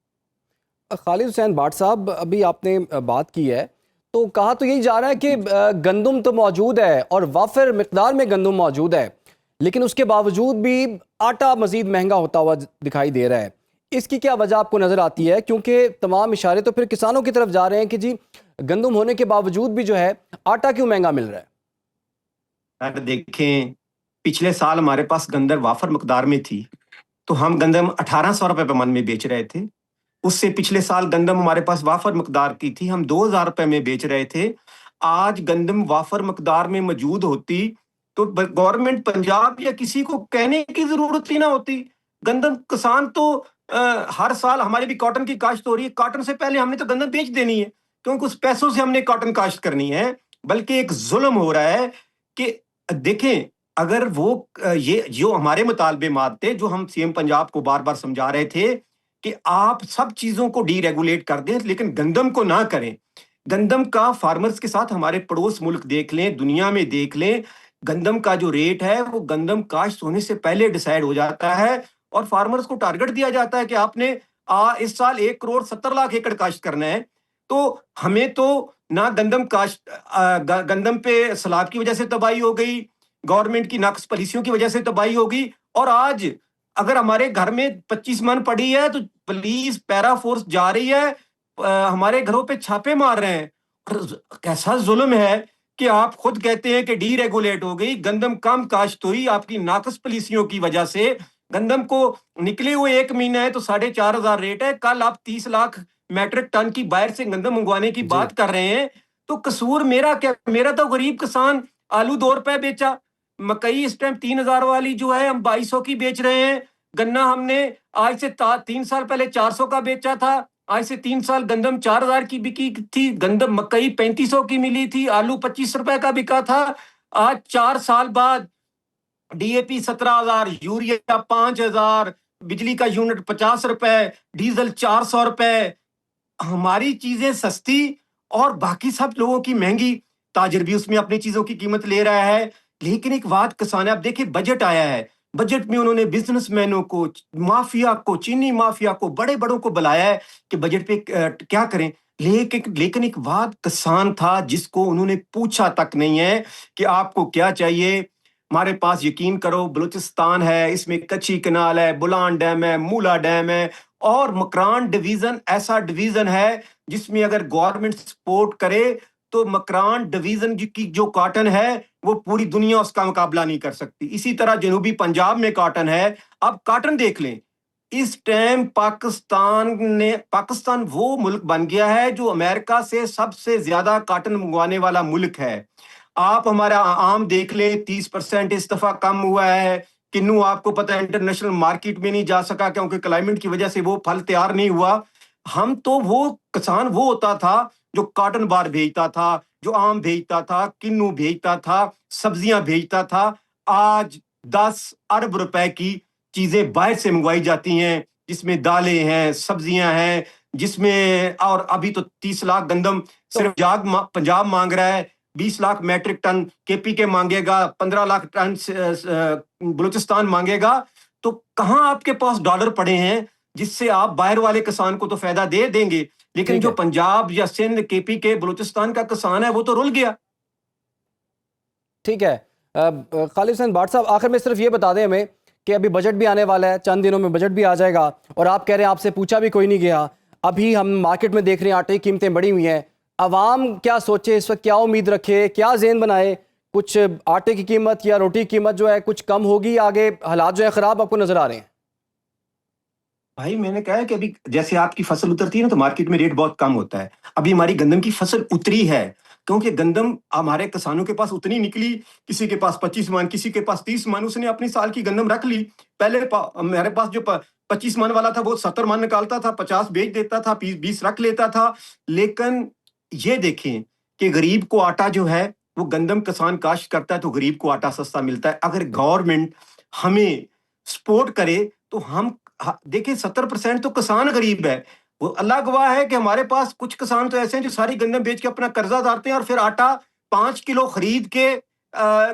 खालिद हुसैन भाट साहब, अभी आपने बात की है तो कहा तो यही जा रहा है कि गंदम तो मौजूद है और वाफिर मिकदार में गंदम मौजूद है, लेकिन उसके बावजूद भी आटा मजीद महंगा होता हुआ दिखाई दे रहा है। इसकी क्या वजह आपको नजर आती है? क्योंकि तमाम इशारे तो फिर किसानों की तरफ जा रहे हैं कि जी गंदम होने के बावजूद भी जो है आटा क्यों महंगा मिल रहा है? अगर देखें पिछले साल हमारे पास गंदम वाफर मकदार में थी तो हम गंदम 1800 रुपए पर मन में बेच रहे थे। उससे पिछले साल गंदम हमारे पास वाफर मकदार की थी, हम 2000 रुपए में बेच रहे थे। आज गंदम वाफर मकदार में मौजूद होती तो गवर्नमेंट पंजाब या किसी को कहने की जरूरत ही ना होती। गंदम किसान तो हर साल हमारी भी कॉटन की काश्त हो रही है, कॉटन से पहले हमने तो गंदम बेच देनी है क्योंकि उस पैसों से हमने कॉटन काश्त करनी है। बल्कि एक जुल्म हो रहा है कि देखें, अगर वो ये जो हमारे मुतालबे मानते, जो हम सीएम पंजाब को बार बार समझा रहे थे कि आप सब चीजों को डीरेगुलेट कर दें लेकिन गंदम को ना करें। गंदम का फार्मर्स के साथ हमारे पड़ोस मुल्क देख लें, दुनिया में देख लें, गंदम का जो रेट है वो गंदम काश्त होने से पहले डिसाइड हो जाता है और फार्मर्स को टारगेट दिया जाता है कि आपने इस साल 1,70,00,000 एकड़ काश्त करना है। तो हमें तो ना गंदम काश्त, गंदम पे सलाब की वजह से तबाही हो गई, गवर्नमेंट की नाकस पॉलिसियों की वजह से तबाही हो गई। और आज अगर हमारे घर में 25 मन पड़ी है तो पुलिस पैरा फोर्स जा रही है, हमारे घरों पे छापे मार रहे हैं। कैसा जुल्म है कि आप खुद कहते हैं कि डीरेगुलेट हो गई, गंदम कम काश्त हुई आपकी नाकस पॉलिसियों की वजह से। गंदम को निकले हुए 1 महीना है तो 4,500 रेट है, कल आप 30 लाख मैट्रिक टन की बाहर से गंदम मंगवाने की बात कर रहे हैं। तो कसूर मेरा क्या? मेरा तो गरीब किसान आलू 2 रुपए बेचा, मकई इस टाइम 3,000 वाली जो है हम 2,200 की बेच रहे हैं। गन्ना हमने आज से 3 साल पहले 400 का बेचा था, आज से 3 साल गंदम 4,000 की बिकी थी, गंदम मकई 3500 की मिली थी, आलू 25 रुपए का बिका था। आज 4 साल बाद डीएपी 17,000, यूरिया 5,000, बिजली का यूनिट 50 रुपए, डीजल 400 रुपए। हमारी चीजें सस्ती और बाकी सब लोगों की महंगी। ताजर भी उसमें अपनी चीजों की कीमत ले रहा है। लेकिन एक बात किसान, आप देखिए बजट आया है, बजट में उन्होंने बिजनेसमैनों को, माफिया को, चीनी माफिया को, बड़े बड़ों को बुलाया है कि बजट पे क्या करें। लेकिन एक बात किसान था जिसको उन्होंने पूछा तक नहीं है कि आपको क्या चाहिए। हमारे पास यकीन करो बलूचिस्तान है, इसमें कच्ची कनाल है, बुलान डैम है, मूला डैम है और मकरान डिवीजन ऐसा डिवीजन है जिसमें अगर गवर्नमेंट सपोर्ट करे तो मकरान डिवीजन की जो कॉटन है वो पूरी दुनिया उसका मुकाबला नहीं कर सकती। इसी तरह जनूबी पंजाब में कॉटन है। अब कॉटन देख लें, इस टाइम पाकिस्तान वो मुल्क बन गया है जो अमेरिका से सबसे ज्यादा कॉटन मंगवाने वाला मुल्क है। आप हमारा आम देख ले, 30% इस दफा कम हुआ है। किन्नू आपको पता है इंटरनेशनल मार्केट में नहीं जा सका क्योंकि क्लाइमेट की वजह से वो फल तैयार नहीं हुआ। हम तो वो किसान वो होता था जो कॉटन बार भेजता था, जो आम भेजता था, किन्नू भेजता था, सब्जियां भेजता था। आज 10 अरब रुपए की चीजें बाहर से मंगवाई जाती हैं, जिसमें दालें हैं, सब्जियां हैं, जिसमें और अभी तो 30 लाख गंदम सिर्फ पंजाब मांग रहा है, 20 लाख मैट्रिक टन केपीके मांगेगा, 15 लाख टन बलूचिस्तान मांगेगा। तो कहां आपके पास डॉलर पड़े हैं जिससे आप बाहर वाले किसान को तो फायदा दे देंगे, लेकिन जो पंजाब या सिंध, केपीके, बलूचिस्तान का किसान है वो तो रुल गया। ठीक है। खालिद हुसैन भाट साहब, आखिर में सिर्फ ये बता दें हमें कि अभी बजट भी आने वाला है, चंद दिनों में बजट भी आ जाएगा, और आप कह रहे हैं आपसे पूछा भी कोई नहीं गया। अभी हम मार्केट में देख रहे हैं आटे की कीमतें बढ़ी हुई हैं। अवाम क्या सोचे इस वक्त, क्या उम्मीद रखे, क्या ज़हन बनाए? कुछ आटे की कीमत या रोटी की कीमत जो है कुछ कम होगी आगे? हालात जो है ख़राब आपको नज़र आ रहे हैं। भाई मैंने कहा है कि अभी जैसे आपकी फसल उतरती है ना तो मार्केट में रेट बहुत कम होता है। अभी हमारी गंदम की फसल उतरी है क्योंकि गंदम हमारे किसानों के पास उतनी निकली, किसी के पास 25 मन, किसी के पास 30 मन, उसने अपनी साल की गंदम रख ली। पहले मेरे पास जो 25 मन वाला था वो 70 मन निकालता था, 50 बेच देता था, 20 रख लेता था। लेकिन ये देखें कि गरीब को आटा जो है वो गंदम किसान काश्त करता है तो गरीब को आटा सस्ता मिलता है। अगर गवर्नमेंट हमें सपोर्ट करे तो हम देखिए 70% तो किसान गरीब है। वो अल्लाह गवाह है कि हमारे पास कुछ किसान तो ऐसे हैं जो सारी गंदम बेच के अपना कर्जा उतारते हैं और फिर आटा 5 किलो खरीद के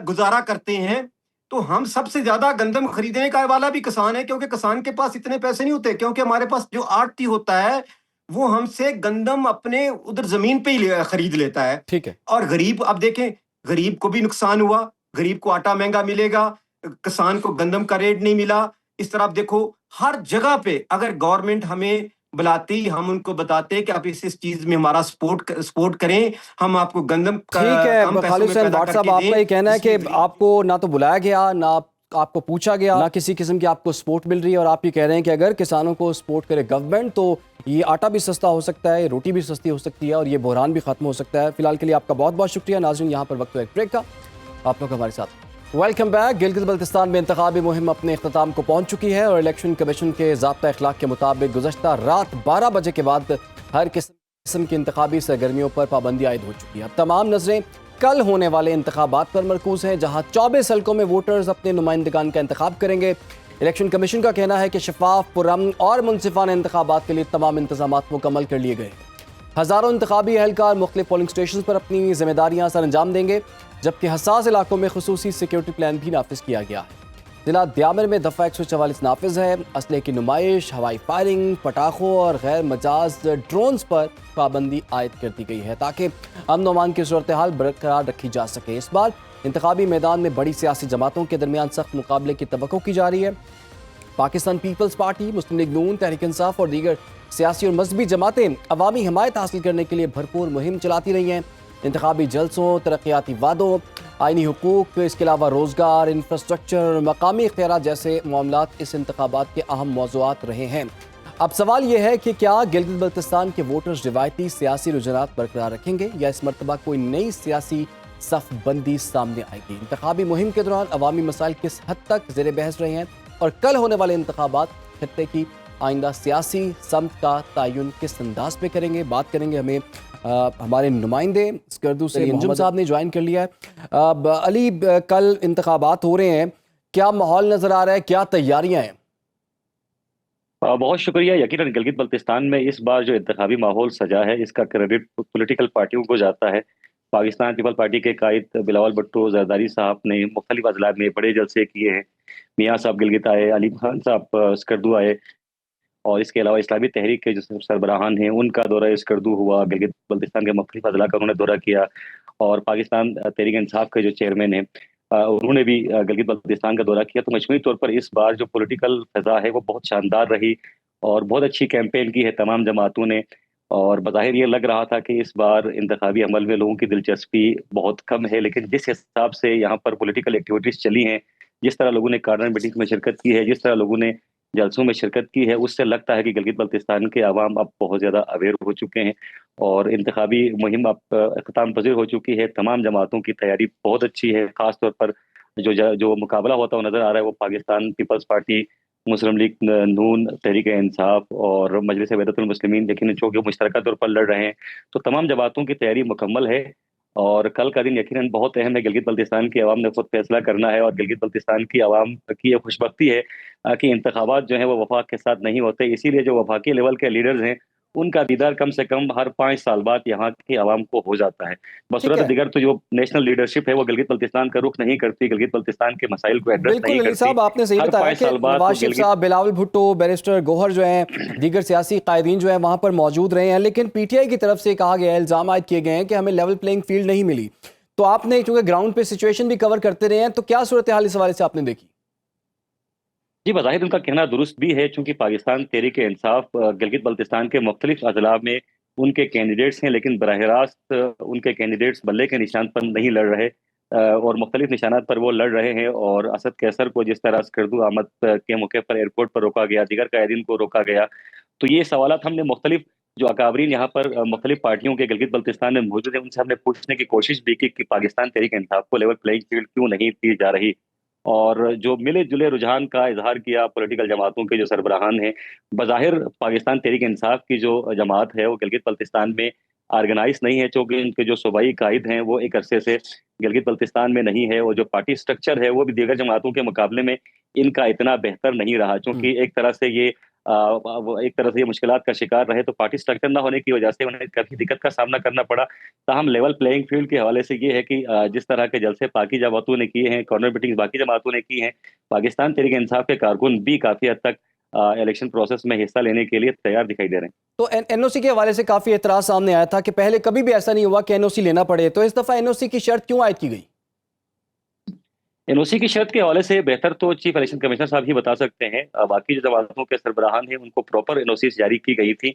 गुजारा करते हैं। तो हम सबसे ज्यादा गंदम खरीदने का वाला भी किसान है, क्योंकि किसान के पास इतने पैसे नहीं होते, क्योंकि हमारे पास जो आड़ती होता है वो हमसे गंदम अपने उधर जमीन पे ही खरीद लेता है। ठीक है। और गरीब, अब देखें, गरीब को भी नुकसान हुआ, गरीब को आटा महंगा मिलेगा, किसान को गंदम का रेट नहीं मिला। इस तरह आप देखो हर जगह पे अगर गवर्नमेंट हमें बुलाती, हम उनको बताते कि आप इस चीज में हमारा सपोर्ट करें, हम आपको गंदम ठीक है। खालिद हुसैन भाट साहब, आपका ये कहना है कि आपको ना तो बुलाया गया, ना आपको पूछा गया, ना किसी किस्म की आपको सपोर्ट मिल रही है, और आप ये कह रहे हैं कि अगर किसानों को सपोर्ट करे गवर्नमेंट तो ये आटा भी सस्ता हो सकता है, रोटी भी सस्ती हो सकती है, और ये बहरान भी खत्म हो सकता है। फिलहाल के लिए आपका बहुत बहुत शुक्रिया। नाज़रीन, यहाँ पर वक्त एक ब्रेक का, आप लोग हमारे साथ। Welcome back. गिलगित बल्तिस्तान में इंतखाबी मुहिम अपने इख्तिताम को पहुंच चुकी है और इलेक्शन कमीशन के ज़ाब्ता अखलाक के मुताबिक गुज़श्ता रात 12 बजे के बाद हर किस्म की इंतखाबी सरगर्मियों पर पाबंदी आयद हो चुकी है। अब तमाम नजरें कल होने वाले इंतखाबात पर मरकूज हैं, जहां 24 हल्कों में वोटर्स अपने नुमाइंदगान का इंतखाब करेंगे। इलेक्शन कमीशन का कहना है कि शफाफ, पुरअमन और मुनसिफाना इंतखाबात के लिए तमाम इंतजाम मुकम्मल कर लिए गए। हज़ारों इंतखाबी एहलकार मुख्तलिफ पोलिंग स्टेशन पर अपनी जिम्मेदारियाँ सर अंजाम देंगे, जबकि हसास इलाकों में खुसूसी सिक्योरिटी प्लान भी नाफिज किया गया है। जिला द्यामर में दफ़ा 144 नाफिज है। असले की नुमाइश, हवाई फायरिंग, पटाखों और गैर मजाज ड्रोन्स पर पाबंदी आयद कर दी गई है ताकि अमन व अमान की सूरत हाल बरकरार रखी जा सके। इस बार इंतखाबी मैदान में बड़ी सियासी जमातों के दरमियान सख्त मुकाबले की तवक्को की जा रही है। पाकिस्तान पीपल्स पार्टी, मुस्लिम लीग नून, तहरीक इंसाफ और दीगर सियासी और मजहबी जमातें अवामी हमायत हासिल करने के लिए भरपूर मुहिम चलाती रही हैं। इंतखाबी जलसों, तरक्याती वादों, आइनी हुकूक, इसके अलावा रोज़गार, इंफ्रास्ट्रक्चर और मकामी इख्तियारात जैसे मामलात इस इंतखाबात के अहम मौज़ूआत रहे हैं। अब सवाल यह है कि क्या गिलगित बल्तिस्तान के वोटर्स रिवायती सियासी रुझानात बरकरार रखेंगे या इस मरतबा कोई नई सियासी सफ़बंदी सामने आएगी। इंतखाबी मुहिम के दौरान अवामी मसाइल किस हद तक ज़ेर बहस रहे हैं और कल होने वाले इंतखाबात खित्ते की आइंदा सियासी समत का तयन किस अंदाज पे करेंगे। बात करेंगे हमें हमारे नुमाइंदे स्कर्दू से अंजुम साहब ने ज्वाइन कर लिया है। अली, कल इंतखाबात हो रहे हैं, क्या माहौल नज़र आ रहा है, क्या तैयारियां हैं? बहुत शुक्रिया। यकीनन गिलगित बल्तिस्तान में इस बार जो इंतखाबी माहौल सजा है इसका क्रेडिट पॉलिटिकल पार्टियों को जाता है। पाकिस्तान पीपल पार्टी के कायद बिलावल भुट्टो जरदारी साहब ने मुख्तलिफ अजला में बड़े जलसे किए हैं। मियाँ साहब गिलगित आए, अली खान साहब स्कर्दू आए, और इसके अलावा इस्लामी तहरीक के जो सरबराहान हैं उनका दौरा स्कर्दू हुआ। गिलगित बल्तिस्तान के मुख्तलिफ अजला का उन्होंने दौरा किया, और पाकिस्तान तहरीक इंसाफ के जो चेयरमैन हैं उन्होंने भी गिलगित बल्तिस्तान का दौरा किया। तो मजमूई तौर पर इस बार जो पॉलिटिकल फजा है वो बहुत शानदार रही और बहुत अच्छी कैंपेन की है तमाम जमातों ने। और बज़ाहिर ये लग रहा था कि इस बार इंतखाबी अमल में लोगों की दिलचस्पी बहुत कम है, लेकिन जिस हिसाब से यहाँ पर पॉलिटिकल एक्टिविटीज़ चली हैं, जिस तरह लोगों ने कार्नर मीटिंग में शिरकत की है, जिस तरह लोगों ने जलसों में शिरकत की है, उससे लगता है कि गिलगित बल्तिस्तान के अवाम अब बहुत ज़्यादा अवेयर हो चुके हैं और इंतखाबी मुहिम अब अख्ताम पजीर हो चुकी है। तमाम जमातों की तैयारी बहुत अच्छी है। ख़ास तौर पर जो मुकाबला होता हुआ नज़र आ रहा है वो पाकिस्तान पीपल्स पार्टी, मुस्लिम लीग नून, तहरीक इंसाफ और मजलिस वहदतुल मुस्लिमीन, लेकिन जो कि मुश्तरका तौर पर लड़ रहे हैं। तो तमाम जमातों की तैयारी मुकम्मल है और कल का दिन यकीनन बहुत अहम है। गिलगित बल्तिस्तान की आवाम ने खुद फैसला करना है और गिलगित बल्तिस्तान की आवाम की ये खुशबख्ती है कि इंतखाबात जो है वो वफाक के साथ नहीं होते, इसीलिए जो वफाकी लेवल के लीडर्स हैं उनका दीदार कम से कम हर 5 साल बाद यहाँ की आवाम को हो जाता है। ठीक बसूरत है। दिगर तो जो नेशनल लीडरशिप है वो गिलगित बल्तिस्तान का रुख नहीं करती, गिलगित बल्तिस्तान के मसाइल को एड्रेस बिल्कुल नहीं अली करती। साहब, आपने सही हर बताया 5 कि साल बाद नवाज तो शरीफ गिलगित साहब, बिलावल भुट्टो, बैरिस्टर गौहर जो हैं, दीगर सियासी कायदीन जो है वहां पर मौजूद रहे हैं, लेकिन पीटीआई की तरफ से कहा गया है, इल्जाम आयद किए गए हैं कि हमें लेवल प्लेइंग फील्ड नहीं मिली। तो आपने चूंकि ग्राउंड पे सिचुएशन भी कवर करते रहे हैं, तो क्या सूरत हाल इस हवाले से आपने देखी? जी, बज़ाहिर उनका कहना दुरुस्त भी है, चूंकि पाकिस्तान तहरीक इंसाफ गिलगित बल्तिस्तान के मुख्तलिफ अजला में उनके कैंडिडेट्स हैं, लेकिन बराह रास्त उनके कैंडिडेट्स बल्ले के निशान पर नहीं लड़ रहे और मुख्तलिफ निशानात पर वो लड़ रहे हैं। और असद कैसर को जिस तरह स्कर्दू अहमद के मौके पर एयरपोर्ट पर रोका गया, दीगर कायदीन को रोका गया, तो ये सवालात हमने मुख्तलिफ जो अकाबरीन यहाँ पर मुख्तलिफ पार्टियों के गिलगित बल्तिस्तान में मौजूद है उनसे हमने पूछने की कोशिश भी की कि पाकिस्तान तहरीक इंसाफ को लेवल प्लेइंग फील्ड क्यों नहीं दी जा रही। और जो मिले जुले रुझान का इजहार किया पॉलिटिकल जमातों के जो सरबराहान हैं। बज़ाहिर पाकिस्तान तहरीक इंसाफ की जो जमात है वो गिलगित बल्तिस्तान में ऑर्गेनाइज नहीं है, चूँकि इनके जो सूबाई कायद हैं वो एक अरसे से गिलगित बल्तिस्तान में नहीं है और जो पार्टी स्ट्रक्चर है वो भी दीगर जमातों के मुकाबले में इनका इतना बेहतर नहीं रहा, चूँकि एक तरह से ये वो एक तरह से ये मुश्किलात का शिकार रहे, तो पार्टी स्ट्रक्चर ना होने की वजह से उन्हें काफ़ी दिक्कत का सामना करना पड़ा। ताहम लेवल प्लेइंग फील्ड के हवाले से ये है कि जिस तरह के जलसे बाकी जमातों ने किए हैं, कॉर्नर मीटिंग्स बाकी जमातों ने की हैं, पाकिस्तान तहरीक इंसाफ के कारकुन भी काफ़ी हद तक इलेक्शन प्रोसेस में हिस्सा लेने के लिए तैयार दिखाई दे रहे हैं। तो एनओसी के हवाले से काफी एतराज सामने आया था कि पहले कभी भी ऐसा नहीं हुआ कि एनओसी लेना पड़े, तो इस दफा एनओसी की शर्त क्यों आयद की गई? एनओसी की शर्त के हवाले से बेहतर तो चीफ इलेक्शन कमिश्नर साहब ही बता सकते हैं। बाकी जो जमातों के सरबराहान हैं उनको प्रॉपर एनओसी जारी की गई थी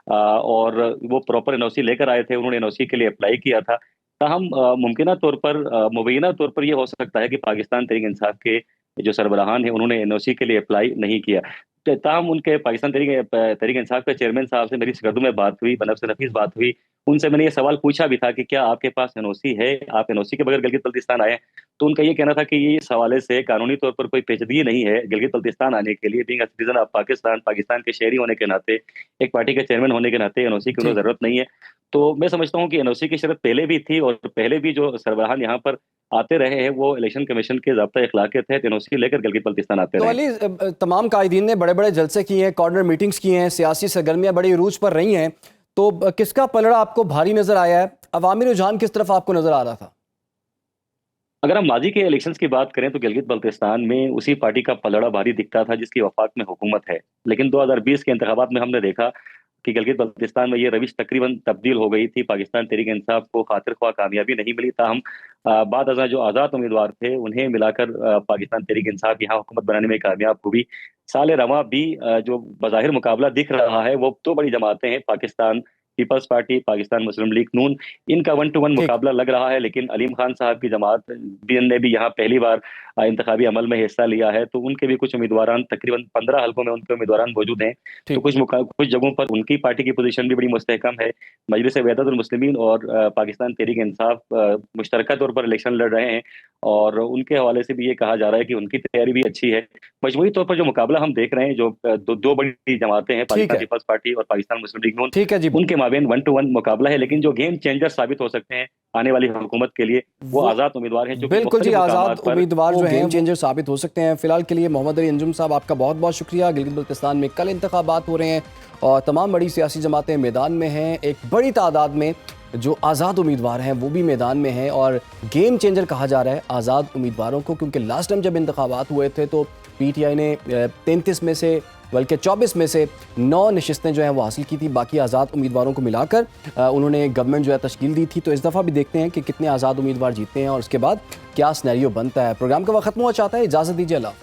और वो प्रॉपर एनओसी लेकर आए थे, उन्होंने एनओसी के लिए अप्लाई किया था। ताहम मुमकिना तौर पर मुबैना तौर पर यह हो सकता है कि पाकिस्तान तहरीक इंसाफ के जो सरबराहान हैं उन्होंने एनओसी के लिए अप्लाई नहीं किया। ताहम उनके पाकिस्तान तहरीक इंसाफ के चेयरमैन साहब से मेरी सिकर्दू में बात हुई, बनफ से नफीस बात हुई, उनसे मैंने ये सवाल पूछा भी था कि क्या आपके पास एनओसी है, आप एनओसी के बगैर गिलगित बल्तिस्तान आए? तो उनका ये कहना था कि ये इस हवाले से कानूनी तौर पर कोई पेचीदगी नहीं है गिलगित बल्तिस्तान आने के लिए। Being a citizen of Pakistan, Pakistan के शहरी होने के नाते, एक पार्टी के चेयरमैन होने के नाते एनओसी की उन्हें जरूरत नहीं है। तो मैं समझता हूँ कि एनओसी की शर्त पहले भी थी और पहले भी जो सरबराहान यहाँ पर आते रहे हैं वो इलेक्शन कमीशन के ज़ाब्ता इखलाक के तहत एनओसी लेकर गिलगित बल्तिस्तान आते तो रहे। अली, तमाम कायदीन ने बड़े बड़े जलसे किए हैं, कॉर्नर मीटिंग्स की हैं, सियासी सरगर्मियां बड़ी रूज पर रही हैं, तो किसका पलड़ा आपको भारी नजर आया है? अवामी रुझान किस तरफ आपको नजर आ रहा था? अगर हम माजी के इलेक्शंस की बात करें तो गिलगित बल्तिस्तान में उसी पार्टी का पलड़ा भारी दिखता था जिसकी वफाक में हुकूमत है, लेकिन 2020 के इंतखाबात में हमने देखा कि गिलगित बल्तिस्तान में ये रविश तकरीबन तब्दील हो गई थी। पाकिस्तान तहरीक इंसाफ को खातिर ख्वाह कामयाबी नहीं मिली, ताहम बाद अज़ां जो आज़ाद उम्मीदवार थे उन्हें मिलाकर पाकिस्तान तहरीक इंसाफ यहाँ हुकूमत बनाने में कामयाब हुई। साल रवां भी जो बज़ाहिर मुकाबला दिख रहा है वो दो बड़ी जमातें हैं, पाकिस्तान पीपल्स पार्टी, पाकिस्तान मुस्लिम लीग नून, इनका 1-to-1 मुकाबला लग रहा है। लेकिन अलीम खान साहब की जमात ने भी यहाँ पहली बार इंतखाबी अमल में हिस्सा लिया है, तो उनके भी कुछ उम्मीदवार तकरीबन 15 हल्कों में उनके उम्मीदवार मौजूद हैं। तो कुछ जगहों पर उनकी पार्टी की पोजीशन भी बड़ी मुस्तहकम है। मजलिस वहदतुल मुस्लिमीन और पाकिस्तान तहरीक इंसाफ मुश्तरका तौर पर इलेक्शन लड़ रहे हैं और उनके हवाले से भी ये कहा जा रहा है कि उनकी तैयारी भी अच्छी है। मजमूई तौर पर जो मुकाबला हम देख रहे हैं, जो दो बड़ी जमातें हैं, पाकिस्तान पीपल्स पार्टी और पाकिस्तान मुस्लिम लीग नून, ठीक है जी, उनके माबेन 1-to-1 मुकाबला है, लेकिन जो गेम चेंजर साबित हो सकते हैं आने वाली हुकूमत के लिए वो आज़ाद उम्मीदवार हैं। जो बिल्कुल जी, आज़ाद उम्मीदवार जो हैं गेम चेंजर साबित हो सकते हैं। फिलहाल के लिए मोहम्मद अली अंजुम साहब, आपका बहुत बहुत शुक्रिया। गिलगित बल्तिस्तान में कल इंतखाबात हो रहे हैं और तमाम बड़ी सियासी जमातें मैदान में हैं। एक बड़ी तादाद में जो आज़ाद उम्मीदवार हैं वो भी मैदान में हैं और गेम चेंजर कहा जा रहा है आज़ाद उम्मीदवारों को, क्योंकि लास्ट टाइम जब इंतखाबात हुए थे तो पीटीआई ने 33 में से बल्कि 24 में से 9 नशिस्तें जो हैं वो हासिल की थी। बाकी आज़ाद उम्मीदवारों को मिलाकर उन्होंने गवर्नमेंट जो है तश्कील दी थी। तो इस दफ़ा भी देखते हैं कि कितने आज़ाद उम्मीदवार जीतते हैं और उसके बाद क्या सिनेरियो बनता है। प्रोग्राम का वक्त खत्म हुआ चाहता है, इजाज़त दीजिए, अल्लाह।